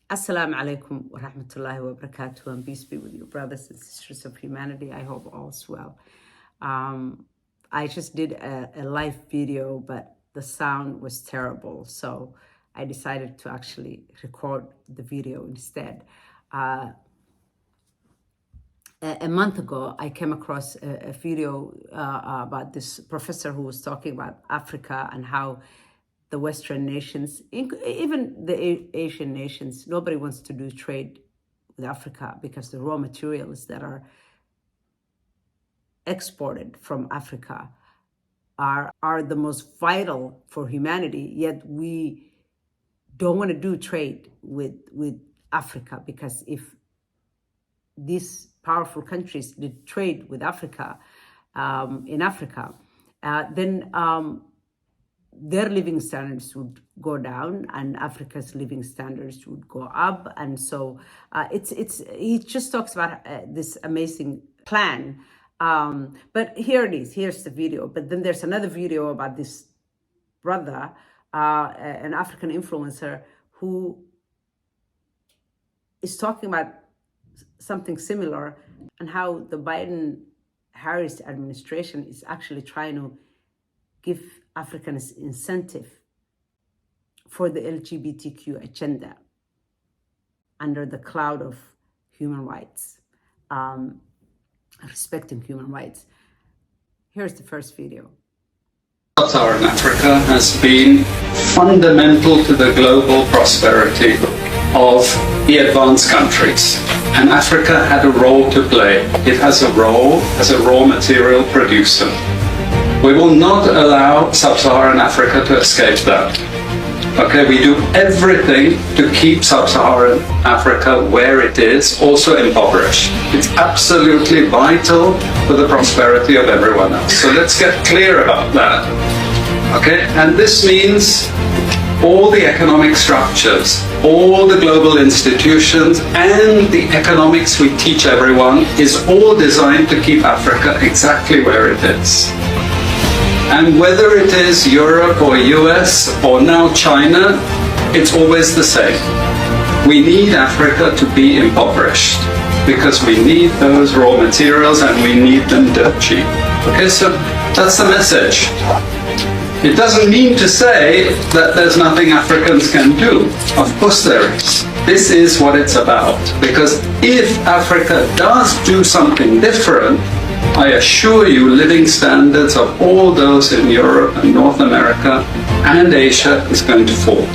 Assalamu alaikum wa rahmatullahi wa barakatuh, and peace be with you, brothers and sisters of humanity. I hope all's well. I just did a live video, but the sound was terrible, so I decided to actually record the video instead. A month ago, I came across a video about this professor who was talking about Africa and how the Western nations, even the Asian nations, nobody wants to do trade with Africa because the raw materials that are exported from Africa are the most vital for humanity, yet we don't want to do trade with Africa, because if these powerful countries did trade with Africa, in Africa, then their living standards would go down and Africa's living standards would go up. And so he just talks about this amazing plan. But here it is, here's the video. But then there's another video about this brother, an African influencer, who is talking about something similar, and how the Biden-Harris administration is actually trying to give Africans incentive for the LGBTQ agenda under the cloud of human rights, respecting human rights. Here's the first video. Sub-Saharan Africa has been fundamental to the global prosperity of the advanced countries, and Africa had a role to play. It has a role as a raw material producer. We will not allow Sub-Saharan Africa to escape that. Okay, we do everything to keep Sub-Saharan Africa where it is, also impoverished. It's absolutely vital for the prosperity of everyone else. So let's get clear about that. Okay, and this means all the economic structures, all the global institutions, and the economics we teach everyone is all designed to keep Africa exactly where it is. And whether it is Europe or US or now China, it's always the same. We need Africa to be impoverished because we need those raw materials and we need them dirt cheap. Okay, so that's the message. It doesn't mean to say that there's nothing Africans can do. Of course there is. This is what it's about. Because if Africa does do something different, I assure you living standards of all those in Europe and North America and Asia is going to fall.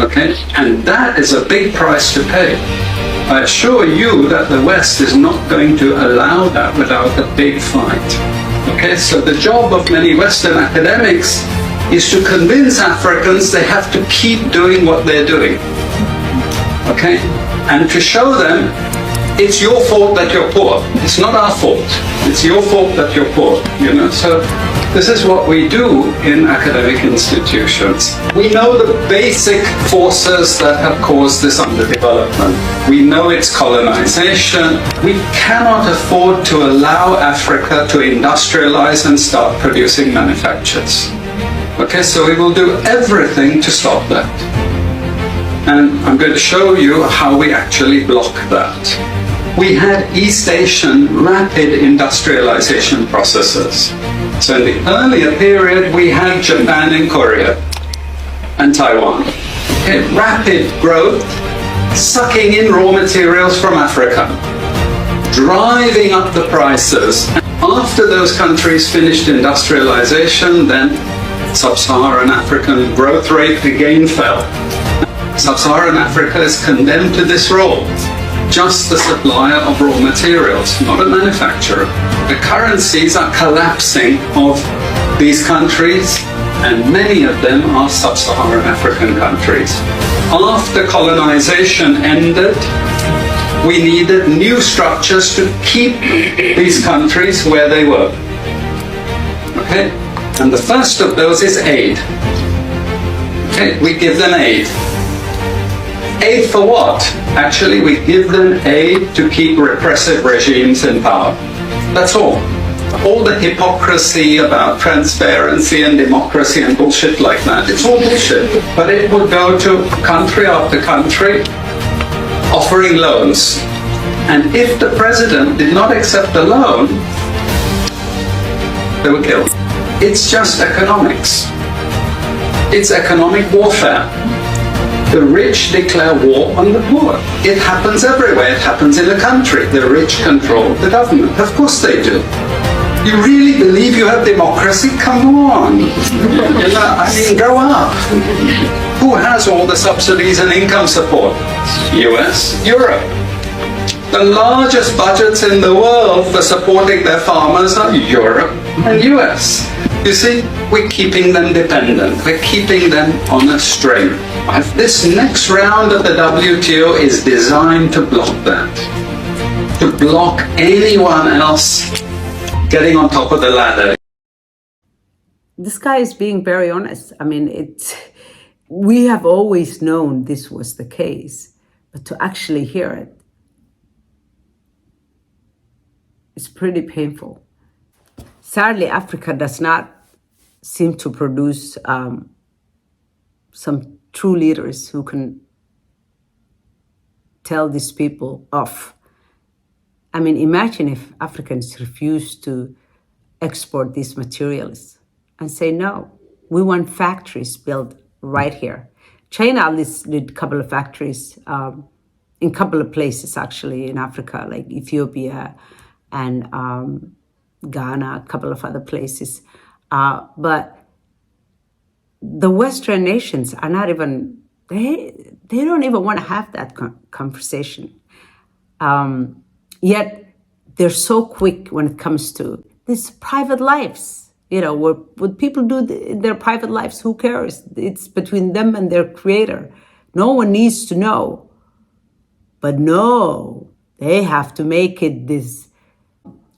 Okay? And that is a big price to pay. I assure you that the West is not going to allow that without a big fight. Okay? So the job of many Western academics is to convince Africans they have to keep doing what they're doing. Okay? And to show them it's your fault that you're poor. It's not our fault. It's your fault that you're poor. You know, so this is what we do in academic institutions. We know the basic forces that have caused this underdevelopment. We know it's colonization. We cannot afford to allow Africa to industrialize and start producing manufactures. Okay, so we will do everything to stop that. And I'm going to show you how we actually block that. We had East Asian rapid industrialization processes. So in the earlier period, we had Japan and Korea and Taiwan. Okay, rapid growth, sucking in raw materials from Africa, driving up the prices. After those countries finished industrialization, then Sub-Saharan African growth rate again fell. Sub-Saharan Africa is condemned to this role. Just the supplier of raw materials, not a manufacturer. The currencies are collapsing of these countries, and many of them are sub-Saharan African countries. After colonization ended, we needed new structures to keep these countries where they were. Okay? And the first of those is aid. Okay? We give them aid. Aid for what? Actually, we give them aid to keep repressive regimes in power. That's all. All the hypocrisy about transparency and democracy and bullshit like that, it's all bullshit. But it would go to country after country offering loans. And if the president did not accept the loan, they were killed. It's just economics. It's economic warfare. The rich declare war on the poor. It happens everywhere. It happens in a country. The rich control the government. Of course they do. You really believe you have democracy? Come on. Grow up. Who has all the subsidies and income support? US, Europe. The largest budgets in the world for supporting their farmers are Europe and US. You see, we're keeping them dependent. We're keeping them on a string. This next round of the WTO is designed to block that. To block anyone else getting on top of the ladder. This guy is being very honest. I mean, we have always known this was the case, but to actually hear it, it's pretty painful. Sadly, Africa does not seem to produce some true leaders who can tell these people off. I mean, imagine if Africans refused to export these materials and say, no, we want factories built right here. China at least did a couple of factories in a couple of places, actually, in Africa, like Ethiopia and Ghana, a couple of other places. But the Western nations are not even, they don't even want to have that conversation. Yet they're so quick when it comes to these private lives. You know, what people do in their private lives, who cares? It's between them and their creator. No one needs to know. But no, they have to make it this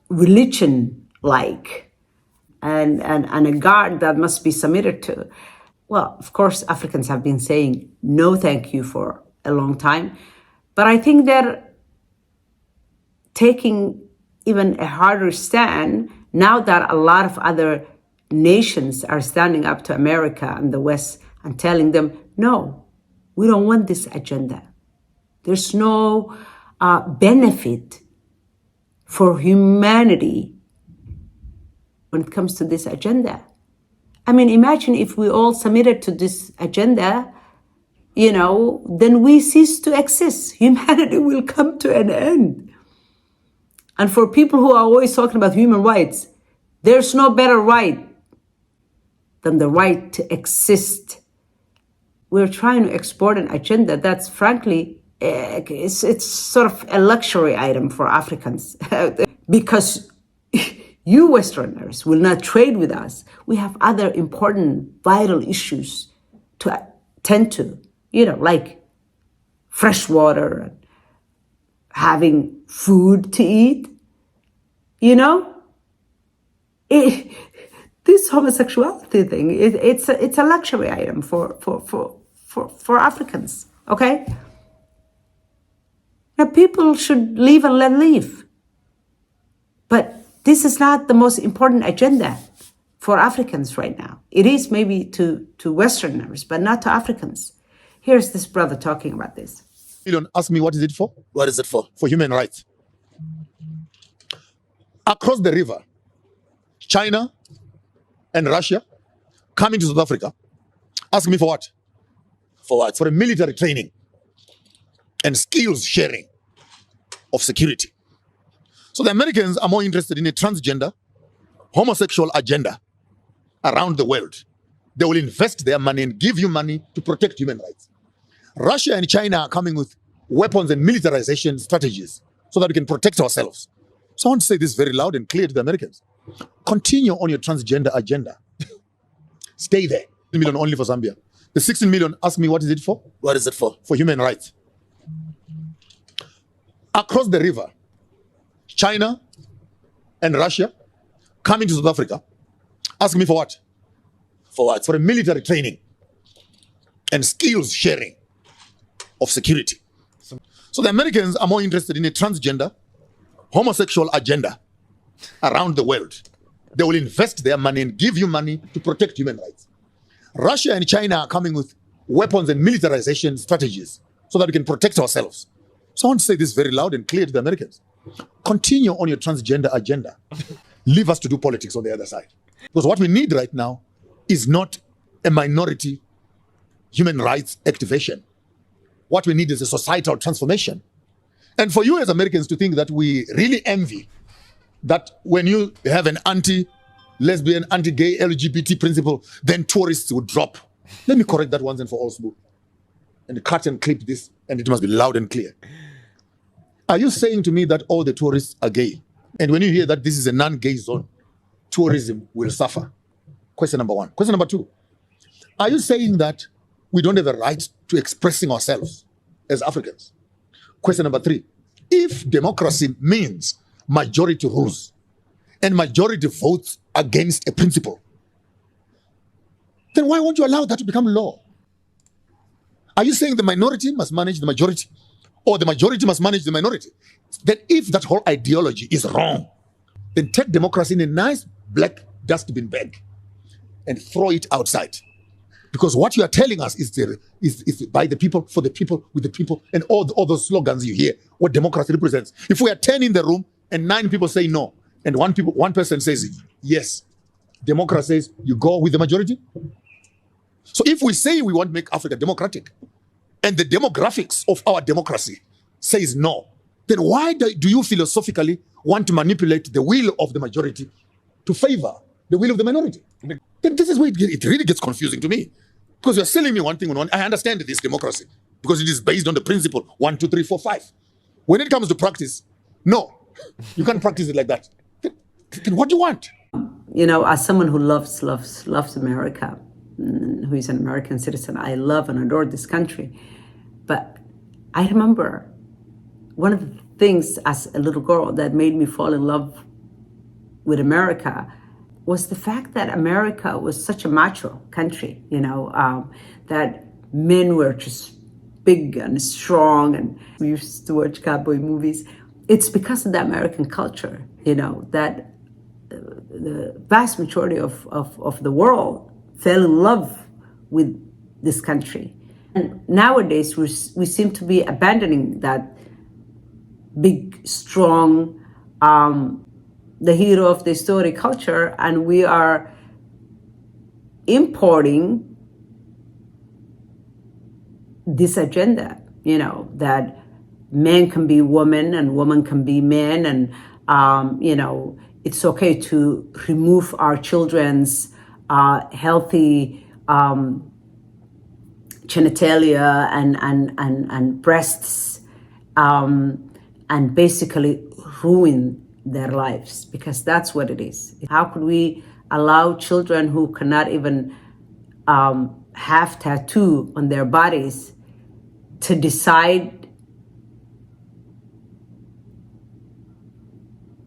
religion-like and a God that must be submitted to. Well, of course, Africans have been saying no thank you for a long time. But I think they're taking even a harder stand now that a lot of other nations are standing up to America and the West and telling them, no, we don't want this agenda. There's no benefit for humanity when it comes to this agenda. I mean, imagine if we all submitted to this agenda, you know, then we cease to exist. Humanity will come to an end. And for people who are always talking about human rights, there's no better right than the right to exist. We're trying to export an agenda that's frankly, it's sort of a luxury item for Africans. Because you Westerners will not trade with us. We have other important, vital issues to attend to, you know, like fresh water and having food to eat, you know? This homosexuality thing, it's a luxury item for Africans, okay? Now, people should live and let live. But this is not the most important agenda for Africans right now. It is maybe to Westerners, but not to Africans. Here's this brother talking about this. You don't ask me what is it for? What is it for? For human rights. Across the river, China and Russia coming to South Africa, ask me for what? For what? For a military training and skills sharing of security. So the Americans are more interested in a transgender, homosexual agenda around the world. They will invest their money and give you money to protect human rights. Russia and China are coming with weapons and militarization strategies so that we can protect ourselves. So I want to say this very loud and clear to the Americans. Continue on your transgender agenda. Stay there. 16 million only for Zambia. The 16 million, ask me what is it for? What is it for? For human rights. Across the river, China and Russia coming to South Africa, ask me for what? For what? For a military training and skills sharing of security. So the Americans are more interested in a transgender, homosexual agenda around the world. They will invest their money and give you money to protect human rights. Russia and China are coming with weapons and militarization strategies so that we can protect ourselves. So I want to say this very loud and clear to the Americans. Continue on your transgender agenda. Leave us to do politics on the other side. Because what we need right now is not a minority human rights activation. What we need is a societal transformation. And for you as Americans to think that we really envy that when you have an anti-lesbian, anti-gay, LGBT principle, then tourists would drop. Let me correct that once and for all, Smooth. And cut and clip this, and it must be loud and clear. Are you saying to me that all the tourists are gay? And when you hear that this is a non-gay zone, tourism will suffer? Question number one. Question number two. Are you saying that we don't have a right to expressing ourselves as Africans? Question number three. If democracy means majority rules and majority votes against a principle, then why won't you allow that to become law? Are you saying the minority must manage the majority, or the majority must manage the minority? Then if that whole ideology is wrong, then take democracy in a nice black dustbin bag and throw it outside. Because what you are telling us is by the people, for the people, with the people, and all those slogans you hear, what democracy represents. If we are 10 in the room and 9 people say no, and one person says yes, democracy says you go with the majority. So if we say we want to make Africa democratic, and the demographics of our democracy says no, then why do you philosophically want to manipulate the will of the majority to favor the will of the minority? Then this is where it really gets confusing to me. Because you're selling me one thing on one. I understand this democracy because it is based on the principle 1, 2, 3, 4, 5. When it comes to practice, no, you can't practice it like that. Then what do you want? You know, as someone who loves America, who is an American citizen, I love and adore this country. But I remember one of the things as a little girl that made me fall in love with America was the fact that America was such a macho country, that men were just big and strong, and we used to watch cowboy movies. It's because of the American culture, that the vast majority of the world fell in love with this country. And nowadays, we seem to be abandoning that big, strong, the hero of the story culture, and we are importing this agenda, that men can be women and women can be men, and it's okay to remove our children's healthy genitalia and breasts, and basically ruin their lives, because that's what it is. How could we allow children who cannot even have tattoo on their bodies to decide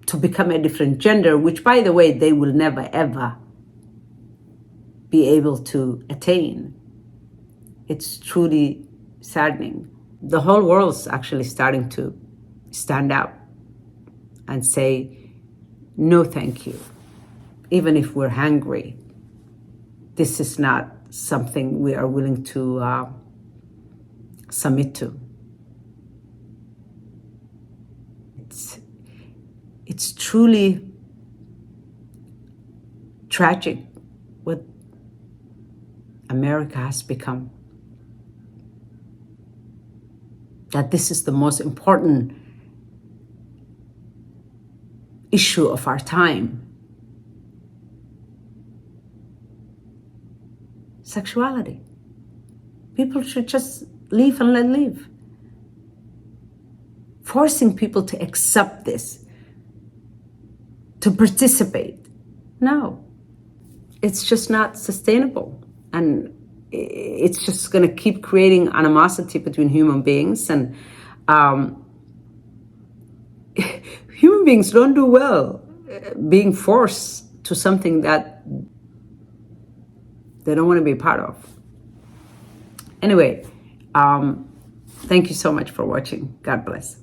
to become a different gender, which, by the way, they will never, ever be able to attain? It's truly saddening. The whole world's actually starting to stand up and say, no, thank you. Even if we're hungry, this is not something we are willing to submit to. It's truly tragic what America has become. That this is the most important issue of our time. Sexuality. People should just live and let live. Forcing people to accept this, to participate, no. It's just not sustainable. And it's just going to keep creating animosity between human beings. And human beings don't do well being forced to something that they don't want to be part of. Anyway, thank you so much for watching. God bless.